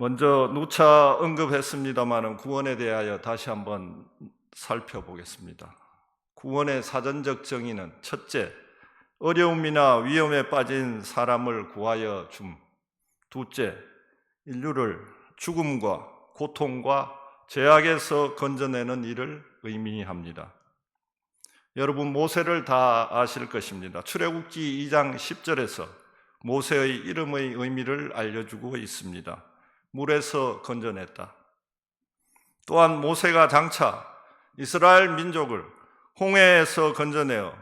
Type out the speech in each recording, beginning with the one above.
먼저 누차 언급했습니다만 구원에 대하여 다시 한번 살펴보겠습니다. 구원의 사전적 정의는 첫째, 어려움이나 위험에 빠진 사람을 구하여 줌. 둘째, 인류를 죽음과 고통과 죄악에서 건져내는 일을 의미합니다. 여러분, 모세를 다 아실 것입니다. 출애굽기 2장 10절에서 모세의 이름의 의미를 알려주고 있습니다. 물에서 건져냈다. 또한 모세가 장차 이스라엘 민족을 홍해에서 건져내어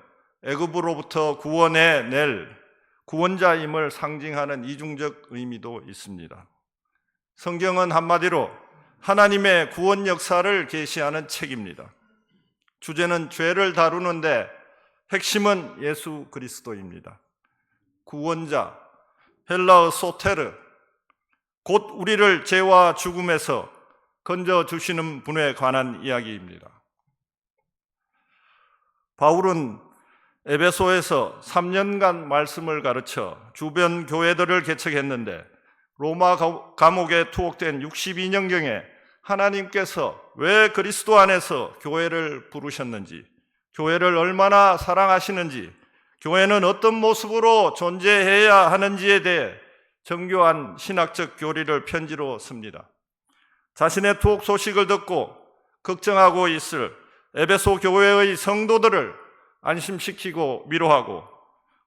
애굽으로부터 구원해 낼 구원자임을 상징하는 이중적 의미도 있습니다. 성경은 한마디로 하나님의 구원 역사를 계시하는 책입니다. 주제는 죄를 다루는데 핵심은 예수 그리스도입니다. 구원자, 헬라어 소테르, 곧 우리를 죄와 죽음에서 건져주시는 분에 관한 이야기입니다. 바울은 에베소에서 3년간 말씀을 가르쳐 주변 교회들을 개척했는데 로마 감옥에 투옥된 62년경에 하나님께서 왜 그리스도 안에서 교회를 부르셨는지, 교회를 얼마나 사랑하시는지, 교회는 어떤 모습으로 존재해야 하는지에 대해 정교한 신학적 교리를 편지로 씁니다. 자신의 투옥 소식을 듣고 걱정하고 있을 에베소 교회의 성도들을 안심시키고 위로하고,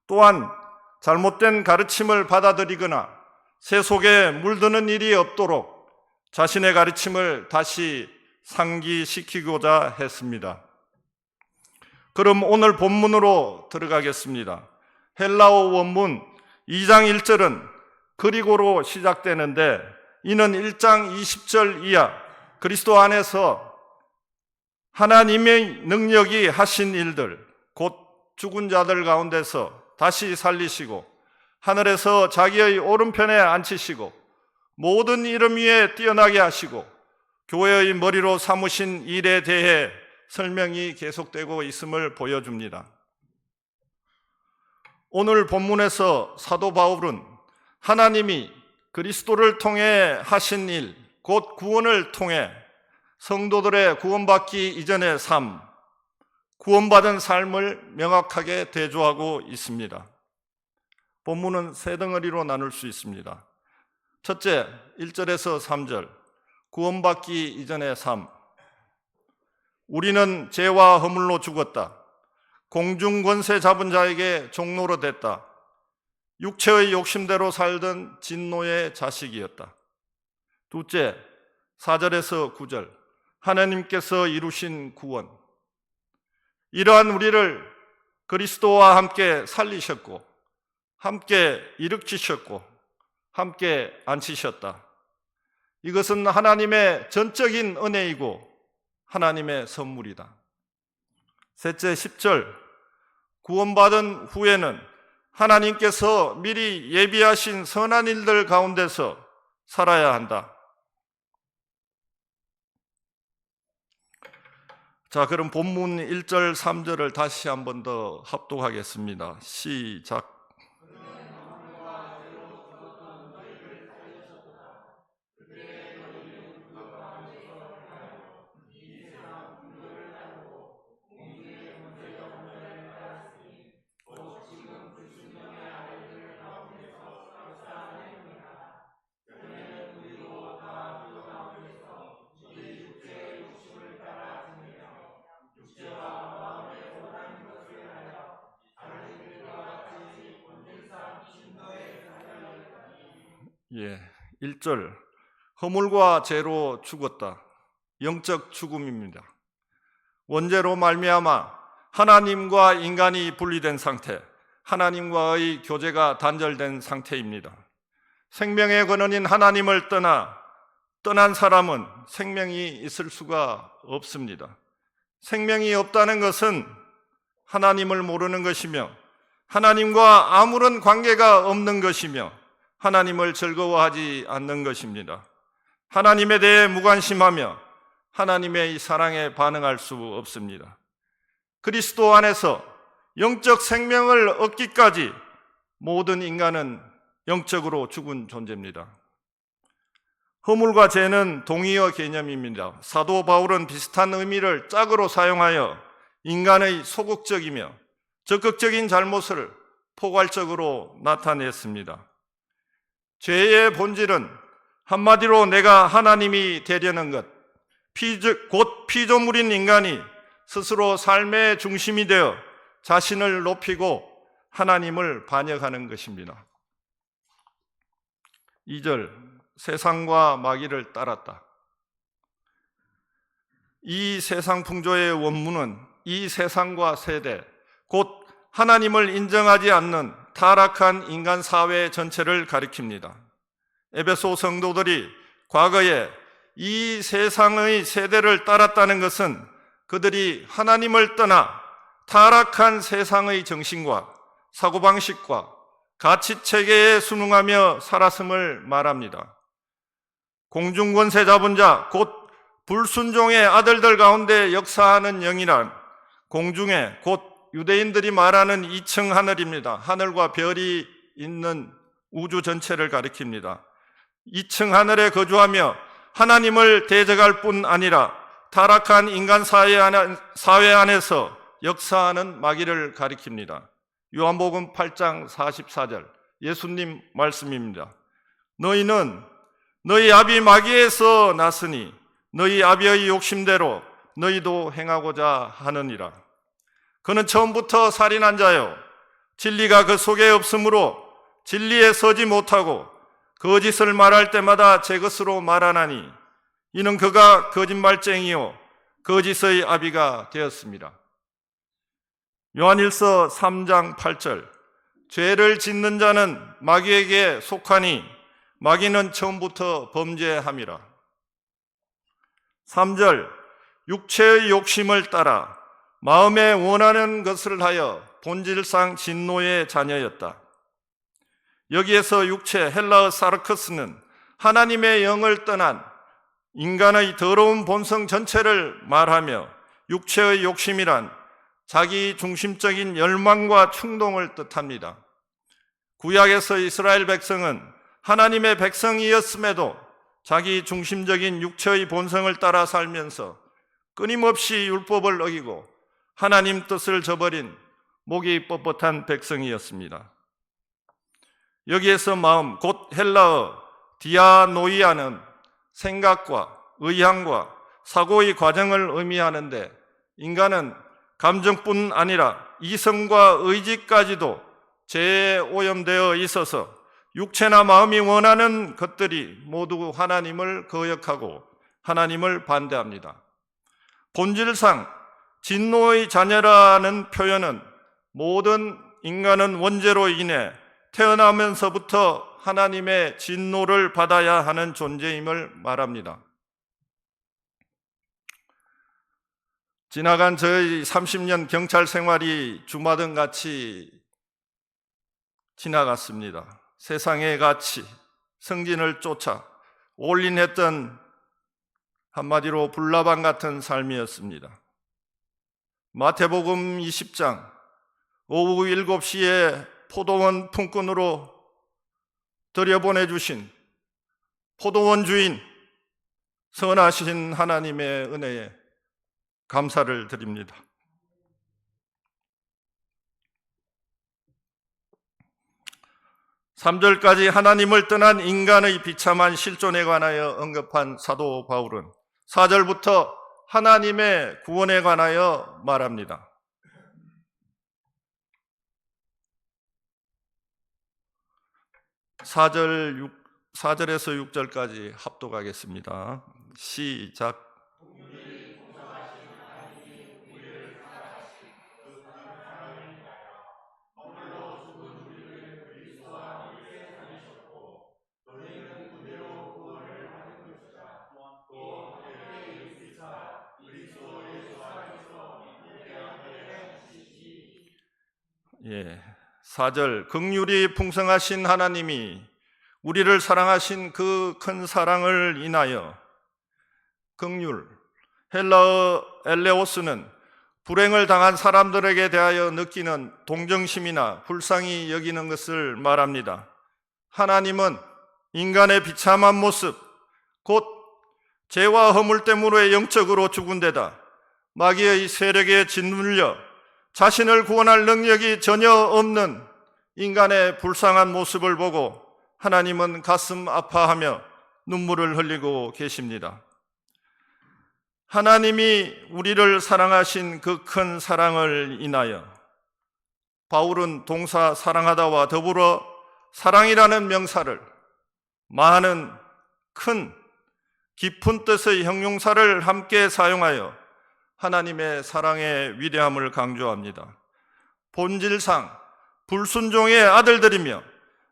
또한 잘못된 가르침을 받아들이거나 새 속에 물드는 일이 없도록 자신의 가르침을 다시 상기시키고자 했습니다. 그럼 오늘 본문으로 들어가겠습니다. 헬라어 원문 2장 1절은 그리고로 시작되는데, 이는 1장 20절 이하 그리스도 안에서 하나님의 능력이 하신 일들, 곧 죽은 자들 가운데서 다시 살리시고 하늘에서 자기의 오른편에 앉히시고 모든 이름 위에 뛰어나게 하시고 교회의 머리로 삼으신 일에 대해 설명이 계속되고 있음을 보여줍니다. 오늘 본문에서 사도 바울은 하나님이 그리스도를 통해 하신 일, 곧 구원을 통해 성도들의 구원받기 이전의 삶, 구원받은 삶을 명확하게 대조하고 있습니다. 본문은 세 덩어리로 나눌 수 있습니다. 첫째, 1절에서 3절, 구원받기 이전의 삶. 우리는 죄와 허물로 죽었다. 공중 권세 잡은 자에게 종노로 됐다. 육체의 욕심대로 살던 진노의 자식이었다. 둘째, 4절에서 9절, 하나님께서 이루신 구원. 이러한 우리를 그리스도와 함께 살리셨고 함께 일으키셨고 함께 앉히셨다. 이것은 하나님의 전적인 은혜이고 하나님의 선물이다. 셋째, 10절, 구원받은 후에는 하나님께서 미리 예비하신 선한 일들 가운데서 살아야 한다. 자, 그럼 본문 1절, 3절을 다시 한 번 더 합독하겠습니다. 시작. 예, 1절, 허물과 죄로 죽었다. 영적 죽음입니다. 원죄로 말미암아 하나님과 인간이 분리된 상태, 하나님과의 교제가 단절된 상태입니다. 생명의 근원인 하나님을 떠난 사람은 생명이 있을 수가 없습니다. 생명이 없다는 것은 하나님을 모르는 것이며 하나님과 아무런 관계가 없는 것이며 하나님을 즐거워하지 않는 것입니다. 하나님에 대해 무관심하며 하나님의 사랑에 반응할 수 없습니다. 그리스도 안에서 영적 생명을 얻기까지 모든 인간은 영적으로 죽은 존재입니다. 허물과 죄는 동의어 개념입니다. 사도 바울은 비슷한 의미를 짝으로 사용하여 인간의 소극적이며 적극적인 잘못을 포괄적으로 나타냈습니다. 죄의 본질은 한마디로 내가 하나님이 되려는 것, 곧 피조물인 인간이 스스로 삶의 중심이 되어 자신을 높이고 하나님을 반역하는 것입니다. 2절, 세상과 마귀를 따랐다. 이 세상 풍조의 원문은 이 세상과 세대, 곧 하나님을 인정하지 않는 타락한 인간 사회 전체를 가리킵니다. 에베소 성도들이 과거에 이 세상의 세대를 따랐다는 것은 그들이 하나님을 떠나 타락한 세상의 정신과 사고방식과 가치체계에 순응하며 살았음을 말합니다. 공중권세 잡은 자, 곧 불순종의 아들들 가운데 역사하는 영이란 공중에 곧 유대인들이 말하는 2층 하늘입니다. 하늘과 별이 있는 우주 전체를 가리킵니다. 2층 하늘에 거주하며 하나님을 대적할 뿐 아니라 타락한 인간 사회 안에서 역사하는 마귀를 가리킵니다. 요한복음 8장 44절 예수님 말씀입니다. 너희는 너희 아비 마귀에서 났으니 너희 아비의 욕심대로 너희도 행하고자 하느니라. 그는 처음부터 살인한 자요 진리가 그 속에 없으므로 진리에 서지 못하고 거짓을 말할 때마다 제 것으로 말하나니 이는 그가 거짓말쟁이요 거짓의 아비가 되었습니다. 요한일서 3장 8절 죄를 짓는 자는 마귀에게 속하니 마귀는 처음부터 범죄함이라. 3절 육체의 욕심을 따라 마음에 원하는 것을 하여 본질상 진노의 자녀였다. 여기에서 육체 헬라어 사르커스는 하나님의 영을 떠난 인간의 더러운 본성 전체를 말하며 육체의 욕심이란 자기 중심적인 열망과 충동을 뜻합니다. 구약에서 이스라엘 백성은 하나님의 백성이었음에도 자기 중심적인 육체의 본성을 따라 살면서 끊임없이 율법을 어기고 하나님 뜻을 저버린 목이 뻣뻣한 백성이었습니다. 여기에서 마음, 곧 헬라어 디아노이아는 생각과 의향과 사고의 과정을 의미하는데 인간은 감정뿐 아니라 이성과 의지까지도 죄에 오염되어 있어서 육체나 마음이 원하는 것들이 모두 하나님을 거역하고 하나님을 반대합니다. 본질상 진노의 자녀라는 표현은 모든 인간은 원죄로 인해 태어나면서부터 하나님의 진노를 받아야 하는 존재임을 말합니다. 지나간 저의 30년 경찰 생활이 주마등같이 지나갔습니다. 세상의 가치, 성진을 쫓아 올인했던 한마디로 불나방 같은 삶이었습니다. 마태복음 20장 오후 7시에 포도원 품꾼으로 들여보내주신 포도원 주인 선하신 하나님의 은혜에 감사를 드립니다. (3절까지) 하나님을 떠난 인간의 비참한 실존에 관하여 언급한 사도 바울은 4절부터 하나님의 구원에 관하여 말합니다. 4절에서 6절까지 합독하겠습니다. 시작. 예, 4절 긍휼이 풍성하신 하나님이 우리를 사랑하신 그 큰 사랑을 인하여 긍휼, 헬라어 엘레오스는 불행을 당한 사람들에게 대하여 느끼는 동정심이나 불쌍히 여기는 것을 말합니다. 하나님은 인간의 비참한 모습, 곧 죄와 허물 때문에 영적으로 죽은 데다 마귀의 세력에 짓눌려 자신을 구원할 능력이 전혀 없는 인간의 불쌍한 모습을 보고 하나님은 가슴 아파하며 눈물을 흘리고 계십니다. 하나님이 우리를 사랑하신 그 큰 사랑을 인하여 바울은 동사 사랑하다와 더불어 사랑이라는 명사를 많은 큰 깊은 뜻의 형용사를 함께 사용하여 하나님의 사랑의 위대함을 강조합니다. 본질상 불순종의 아들들이며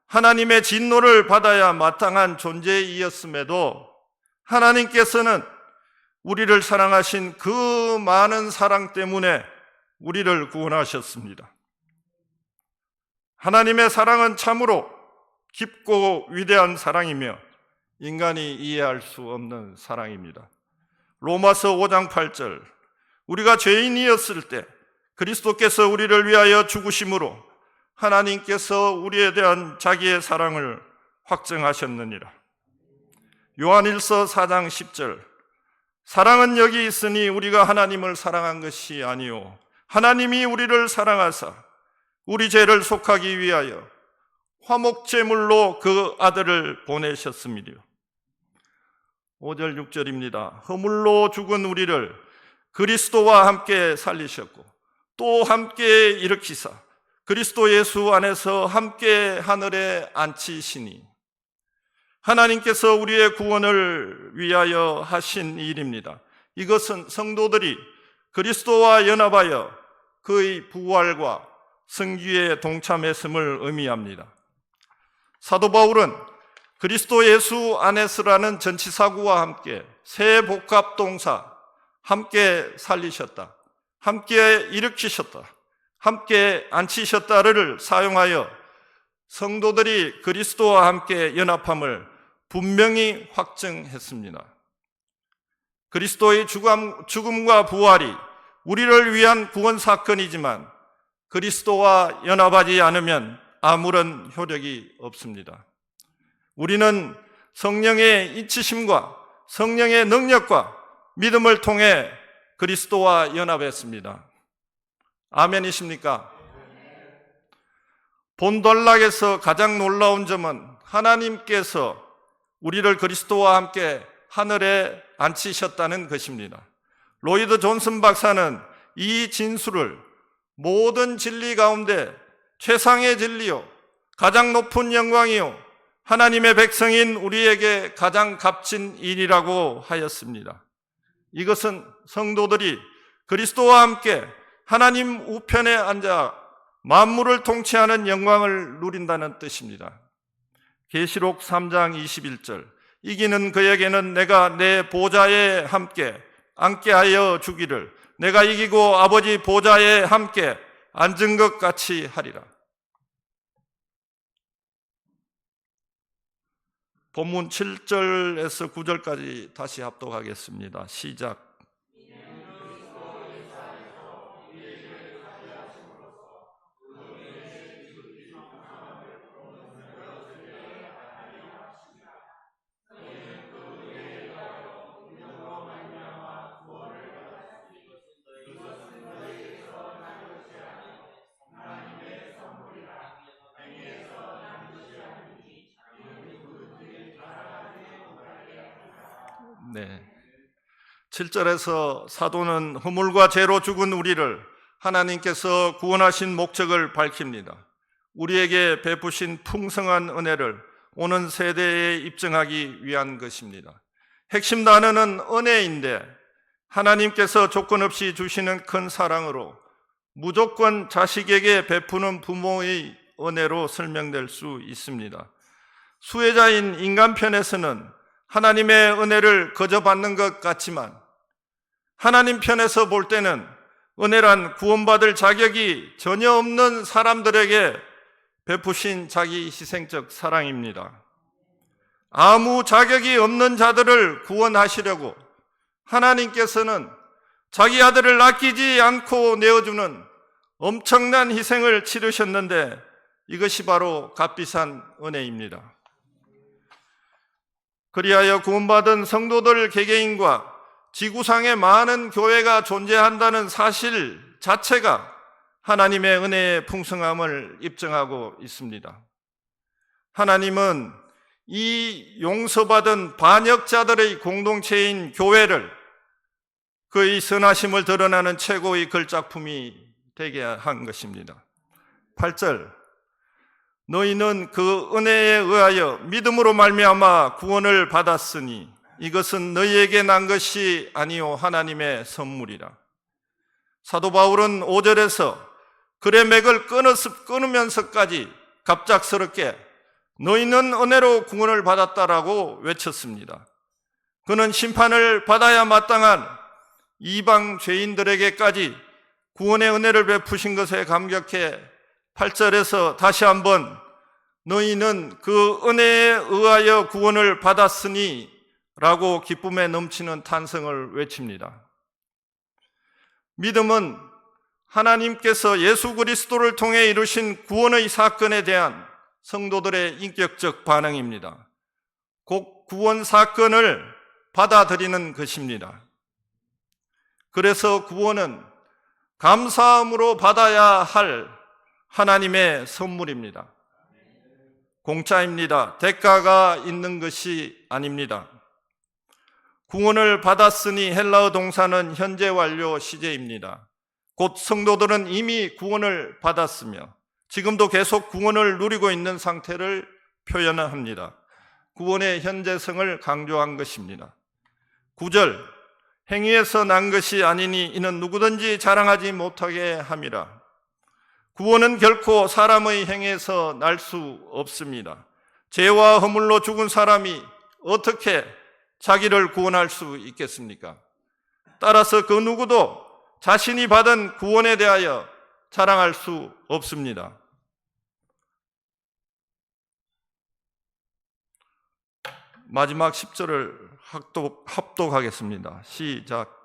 하나님의 진노를 받아야 마땅한 존재이었음에도 하나님께서는 우리를 사랑하신 그 많은 사랑 때문에 우리를 구원하셨습니다. 하나님의 사랑은 참으로 깊고 위대한 사랑이며 인간이 이해할 수 없는 사랑입니다. 로마서 5장 8절, 우리가 죄인이었을 때 그리스도께서 우리를 위하여 죽으심으로 하나님께서 우리에 대한 자기의 사랑을 확증하셨느니라. 요한일서 4장 10절, 사랑은 여기 있으니 우리가 하나님을 사랑한 것이 아니요 하나님이 우리를 사랑하사 우리 죄를 속하기 위하여 화목제물로 그 아들을 보내셨음이요. 5절 6절입니다. 허물로 죽은 우리를 그리스도와 함께 살리셨고 또 함께 일으키사 그리스도 예수 안에서 함께 하늘에 앉히시니 하나님께서 우리의 구원을 위하여 하신 일입니다. 이것은 성도들이 그리스도와 연합하여 그의 부활과 승귀에 동참했음을 의미합니다. 사도 바울은 그리스도 예수 안에서라는 전치사구와 함께 세 복합 동사 함께 살리셨다, 함께 일으키셨다, 함께 앉히셨다를 사용하여 성도들이 그리스도와 함께 연합함을 분명히 확증했습니다. 그리스도의 죽음과 부활이 우리를 위한 구원 사건이지만 그리스도와 연합하지 않으면 아무런 효력이 없습니다. 우리는 성령의 인치심과 성령의 능력과 믿음을 통해 그리스도와 연합했습니다. 아멘이십니까? 본덜락에서 가장 놀라운 점은 하나님께서 우리를 그리스도와 함께 하늘에 앉히셨다는 것입니다. 로이드 존슨 박사는 이 진술을 모든 진리 가운데 최상의 진리요 가장 높은 영광이요 하나님의 백성인 우리에게 가장 값진 일이라고 하였습니다. 이것은 성도들이 그리스도와 함께 하나님 우편에 앉아 만물을 통치하는 영광을 누린다는 뜻입니다. 계시록 3장 21절, 이기는 그에게는 내가 내 보좌에 함께 앉게 하여 주기를 내가 이기고 아버지 보좌에 함께 앉은 것 같이 하리라. 본문 7절에서 9절까지 다시 합독하겠습니다. 시작. 네. 7절에서 사도는 허물과 죄로 죽은 우리를 하나님께서 구원하신 목적을 밝힙니다. 우리에게 베푸신 풍성한 은혜를 오는 세대에 입증하기 위한 것입니다. 핵심 단어는 은혜인데 하나님께서 조건 없이 주시는 큰 사랑으로 무조건 자식에게 베푸는 부모의 은혜로 설명될 수 있습니다. 수혜자인 인간 편에서는 하나님의 은혜를 거저 받는 것 같지만 하나님 편에서 볼 때는 은혜란 구원받을 자격이 전혀 없는 사람들에게 베푸신 자기 희생적 사랑입니다. 아무 자격이 없는 자들을 구원하시려고 하나님께서는 자기 아들을 아끼지 않고 내어주는 엄청난 희생을 치르셨는데 이것이 바로 값비싼 은혜입니다. 그리하여 구원받은 성도들 개개인과 지구상에 많은 교회가 존재한다는 사실 자체가 하나님의 은혜의 풍성함을 입증하고 있습니다. 하나님은 이 용서받은 반역자들의 공동체인 교회를 그의 선하심을 드러나는 최고의 글작품이 되게 한 것입니다. 8절, 너희는 그 은혜에 의하여 믿음으로 말미암아 구원을 받았으니 이것은 너희에게 난 것이 아니요 하나님의 선물이라. 사도 바울은 5절에서 글의 맥을 끊으면서까지 갑작스럽게 너희는 은혜로 구원을 받았다라고 외쳤습니다. 그는 심판을 받아야 마땅한 이방 죄인들에게까지 구원의 은혜를 베푸신 것에 감격해 8절에서 다시 한번 너희는 그 은혜에 의하여 구원을 받았으니 라고 기쁨에 넘치는 탄성을 외칩니다. 믿음은 하나님께서 예수 그리스도를 통해 이루신 구원의 사건에 대한 성도들의 인격적 반응입니다. 곧 구원 사건을 받아들이는 것입니다. 그래서 구원은 감사함으로 받아야 할 하나님의 선물입니다. 공짜입니다. 대가가 있는 것이 아닙니다. 구원을 받았으니 헬라어 동사는 현재 완료 시제입니다. 곧 성도들은 이미 구원을 받았으며 지금도 계속 구원을 누리고 있는 상태를 표현합니다. 구원의 현재성을 강조한 것입니다. 9절, 행위에서 난 것이 아니니 이는 누구든지 자랑하지 못하게 함이라. 구원은 결코 사람의 행위에서 날 수 없습니다. 죄와 허물로 죽은 사람이 어떻게 자기를 구원할 수 있겠습니까? 따라서 그 누구도 자신이 받은 구원에 대하여 자랑할 수 없습니다. 마지막 10절을 합독하겠습니다. 시작.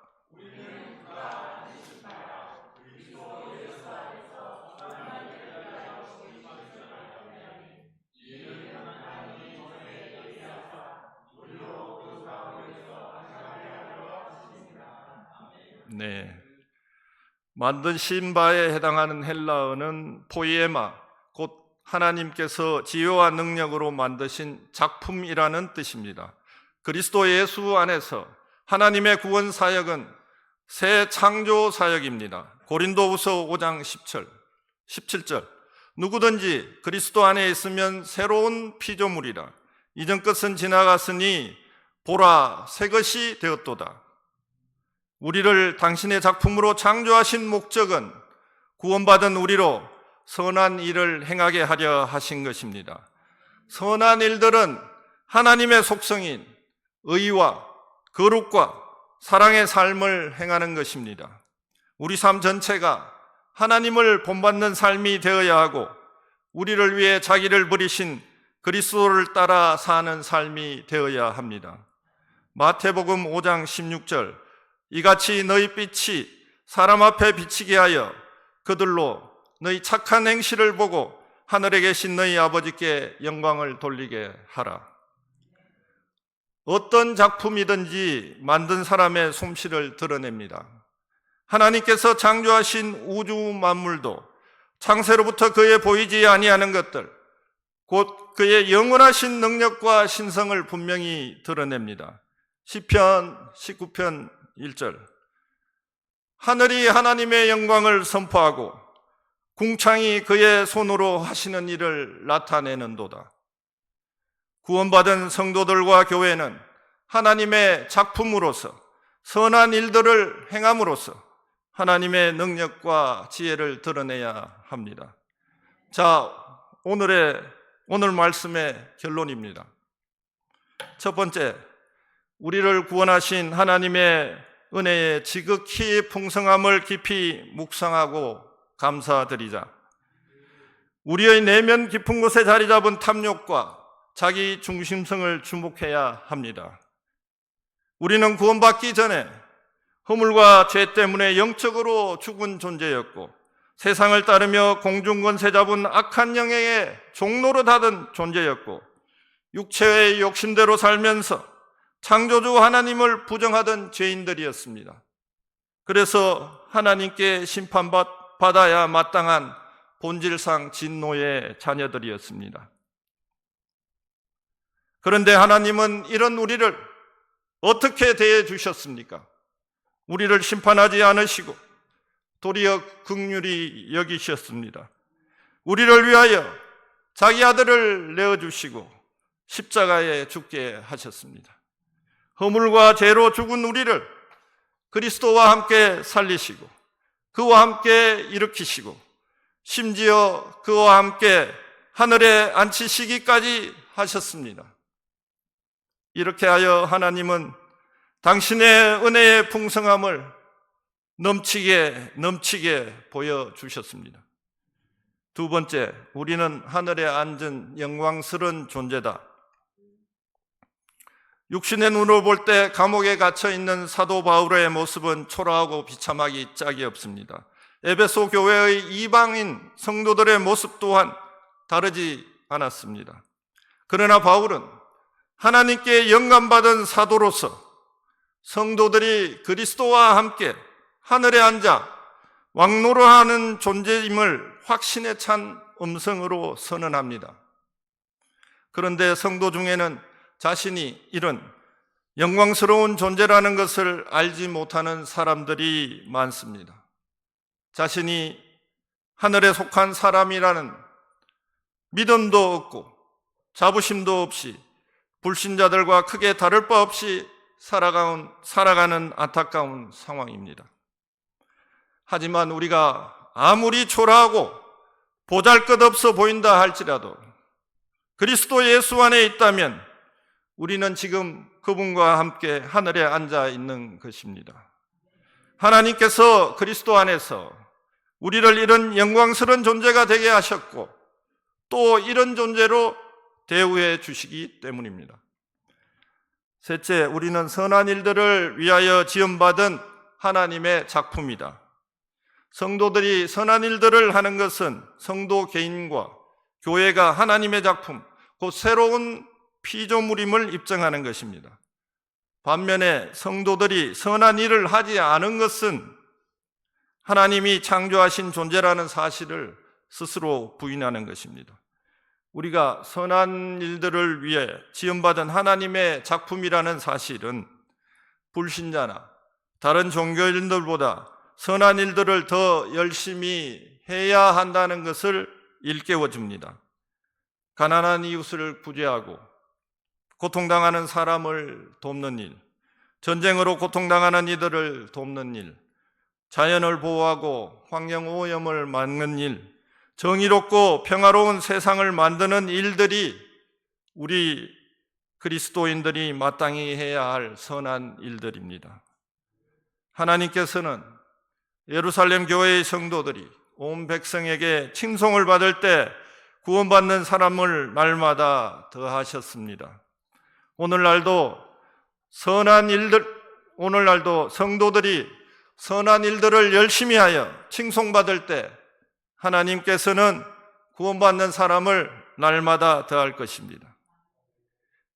네, 만드신 바에 해당하는 헬라어는 포이에마, 곧 하나님께서 지혜와 능력으로 만드신 작품이라는 뜻입니다. 그리스도 예수 안에서 하나님의 구원 사역은 새 창조 사역입니다. 고린도후서 5장 17절, 누구든지 그리스도 안에 있으면 새로운 피조물이라. 이전 것은 지나갔으니 보라 새 것이 되었도다. 우리를 당신의 작품으로 창조하신 목적은 구원받은 우리로 선한 일을 행하게 하려 하신 것입니다. 선한 일들은 하나님의 속성인 의와 거룩과 사랑의 삶을 행하는 것입니다. 우리 삶 전체가 하나님을 본받는 삶이 되어야 하고 우리를 위해 자기를 버리신 그리스도를 따라 사는 삶이 되어야 합니다. 마태복음 5장 16절, 이같이 너희 빛이 사람 앞에 비치게 하여 그들로 너희 착한 행실을 보고 하늘에 계신 너희 아버지께 영광을 돌리게 하라. 어떤 작품이든지 만든 사람의 솜씨를 드러냅니다. 하나님께서 창조하신 우주 만물도 창세로부터 그의 보이지 아니하는 것들, 곧 그의 영원하신 능력과 신성을 분명히 드러냅니다. 시편 19편 1절, 하늘이 하나님의 영광을 선포하고 궁창이 그의 손으로 하시는 일을 나타내는도다. 구원받은 성도들과 교회는 하나님의 작품으로서 선한 일들을 행함으로써 하나님의 능력과 지혜를 드러내야 합니다. 자, 오늘 말씀의 결론입니다. 첫 번째, 우리를 구원하신 하나님의 은혜의 지극히 풍성함을 깊이 묵상하고 감사드리자. 우리의 내면 깊은 곳에 자리 잡은 탐욕과 자기 중심성을 주목해야 합니다. 우리는 구원받기 전에 허물과 죄 때문에 영적으로 죽은 존재였고 세상을 따르며 공중권세 잡은 악한 영의 종로로 닫은 존재였고 육체의 욕심대로 살면서 창조주 하나님을 부정하던 죄인들이었습니다. 그래서 하나님께 심판받아야 마땅한 본질상 진노의 자녀들이었습니다. 그런데 하나님은 이런 우리를 어떻게 대해 주셨습니까? 우리를 심판하지 않으시고 도리어 긍휼히 여기셨습니다. 우리를 위하여 자기 아들을 내어주시고 십자가에 죽게 하셨습니다. 허물과 죄로 죽은 우리를 그리스도와 함께 살리시고 그와 함께 일으키시고 심지어 그와 함께 하늘에 앉히시기까지 하셨습니다. 이렇게 하여 하나님은 당신의 은혜의 풍성함을 넘치게 보여주셨습니다. 두 번째, 우리는 하늘에 앉은 영광스러운 존재다. 육신의 눈으로 볼 때 감옥에 갇혀 있는 사도 바울의 모습은 초라하고 비참하기 짝이 없습니다. 에베소 교회의 이방인 성도들의 모습 또한 다르지 않았습니다. 그러나 바울은 하나님께 영감받은 사도로서 성도들이 그리스도와 함께 하늘에 앉아 왕노릇하는 존재임을 확신에 찬 음성으로 선언합니다. 그런데 성도 중에는 자신이 이런 영광스러운 존재라는 것을 알지 못하는 사람들이 많습니다. 자신이 하늘에 속한 사람이라는 믿음도 없고 자부심도 없이 불신자들과 크게 다를 바 없이 살아가는 안타까운 상황입니다. 하지만 우리가 아무리 초라하고 보잘것없어 보인다 할지라도 그리스도 예수 안에 있다면 우리는 지금 그분과 함께 하늘에 앉아 있는 것입니다. 하나님께서 그리스도 안에서 우리를 이런 영광스러운 존재가 되게 하셨고 또 이런 존재로 대우해 주시기 때문입니다. 셋째, 우리는 선한 일들을 위하여 지음받은 하나님의 작품이다. 성도들이 선한 일들을 하는 것은 성도 개인과 교회가 하나님의 작품, 곧 새로운 피조물임을 입증하는 것입니다. 반면에 성도들이 선한 일을 하지 않은 것은 하나님이 창조하신 존재라는 사실을 스스로 부인하는 것입니다. 우리가 선한 일들을 위해 지음받은 하나님의 작품이라는 사실은 불신자나 다른 종교인들보다 선한 일들을 더 열심히 해야 한다는 것을 일깨워줍니다. 가난한 이웃을 구제하고 고통당하는 사람을 돕는 일, 전쟁으로 고통당하는 이들을 돕는 일, 자연을 보호하고 환경오염을 막는 일, 정의롭고 평화로운 세상을 만드는 일들이 우리 그리스도인들이 마땅히 해야 할 선한 일들입니다. 하나님께서는 예루살렘 교회의 성도들이 온 백성에게 칭송을 받을 때 구원받는 사람을 날마다 더하셨습니다. 오늘날도 성도들이 선한 일들을 열심히 하여 칭송받을 때 하나님께서는 구원받는 사람을 날마다 더할 것입니다.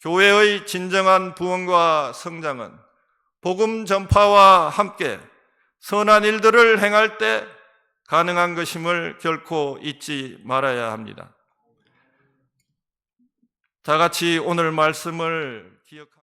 교회의 진정한 부흥과 성장은 복음 전파와 함께 선한 일들을 행할 때 가능한 것임을 결코 잊지 말아야 합니다. 다 같이 오늘 말씀을 기억합니다.